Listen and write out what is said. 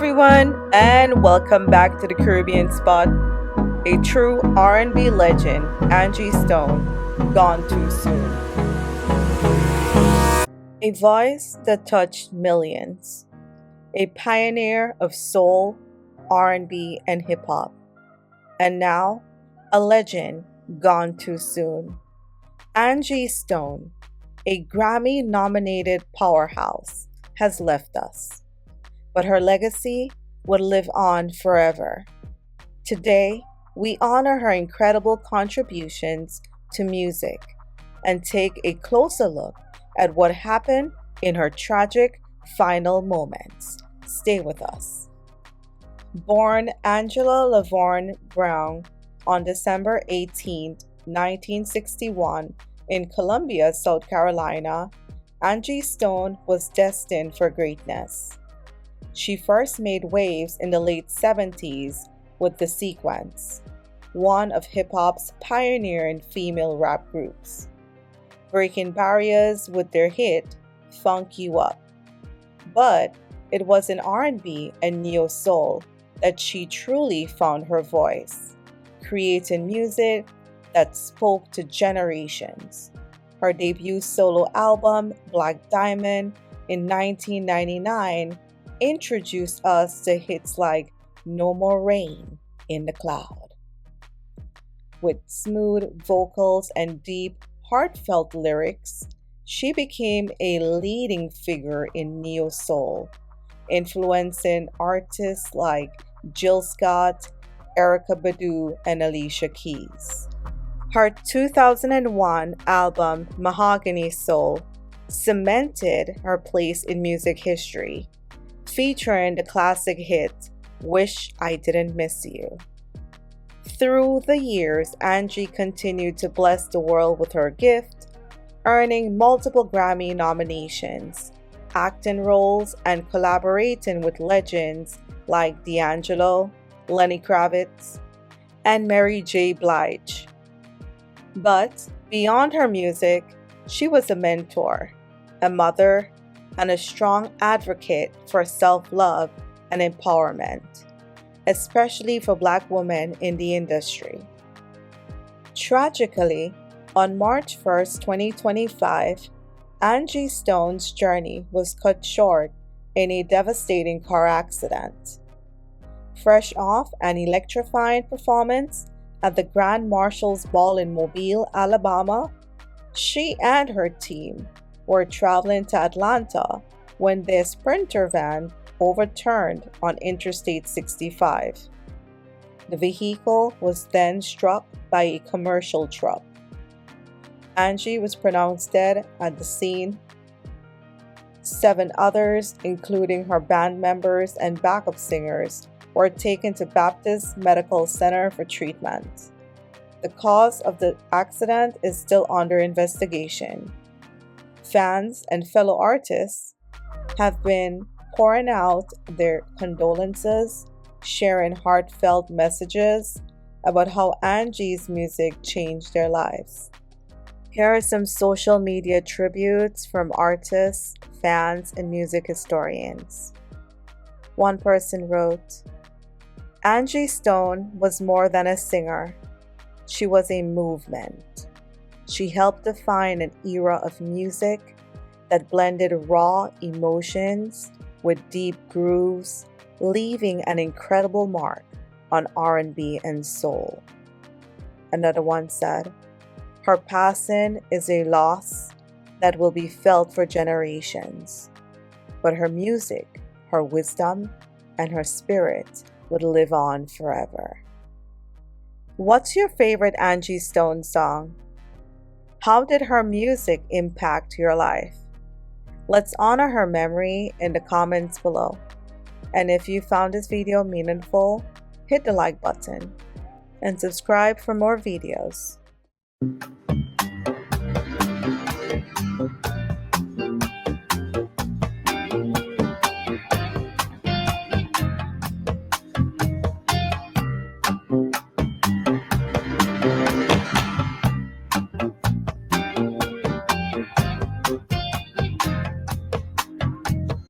everyone, and welcome back to the Caribbean Spot. A true R&B legend, Angie Stone, gone too soon. A voice that touched millions. A pioneer of soul, R&B, and hip hop. And now, a legend gone too soon. Angie Stone, a Grammy-nominated powerhouse, has left us. But her legacy would live on forever. Today, we honor her incredible contributions to music and take a closer look at what happened in her tragic final moments. Stay with us. Born Angela Lavorne Brown on December 18, 1961, in Columbia, South Carolina, Angie Stone was destined for greatness. She first made waves in the late 70s with The Sequence, one of hip-hop's pioneering female rap groups, breaking barriers with their hit, Funk You Up. But it was in R&B and Neo-Soul that she truly found her voice, creating music that spoke to generations. Her debut solo album, Black Diamond, in 1999, introduced us to hits like No More Rain in the Cloud. With smooth vocals and deep, heartfelt lyrics, she became a leading figure in neo-soul, influencing artists like Jill Scott, Erykah Badu, and Alicia Keys. Her 2001 album, Mahogany Soul, cemented her place in music history, featuring the classic hit, Wish I Didn't Miss You. Through the years, Angie continued to bless the world with her gift, earning multiple Grammy nominations, acting roles, and collaborating with legends like D'Angelo, Lenny Kravitz, and Mary J. Blige. But beyond her music, she was a mentor, a mother, and a strong advocate for self-love and empowerment, especially for Black women in the industry. Tragically, on March 1, 2025, Angie Stone's journey was cut short in a devastating car accident. Fresh off an electrifying performance at the Grand Marshals Ball in Mobile, Alabama, she and her team were traveling to Atlanta when their Sprinter van overturned on Interstate 65. The vehicle was then struck by a commercial truck. Angie was pronounced dead at the scene. 7 others, including her band members and backup singers, were taken to Baptist Medical Center for treatment. The cause of the accident is still under investigation. Fans and fellow artists have been pouring out their condolences, sharing heartfelt messages about how Angie's music changed their lives. Here are some social media tributes from artists, fans, and music historians. One person wrote, Angie Stone was more than a singer. She was a movement. She helped define an era of music that blended raw emotions with deep grooves, leaving an incredible mark on R&B and soul. Another one said, her passing is a loss that will be felt for generations, but her music, her wisdom, and her spirit would live on forever. What's your favorite Angie Stone song? How did her music impact your life? Let's honor her memory in the comments below. And if you found this video meaningful, hit the like button and subscribe for more videos.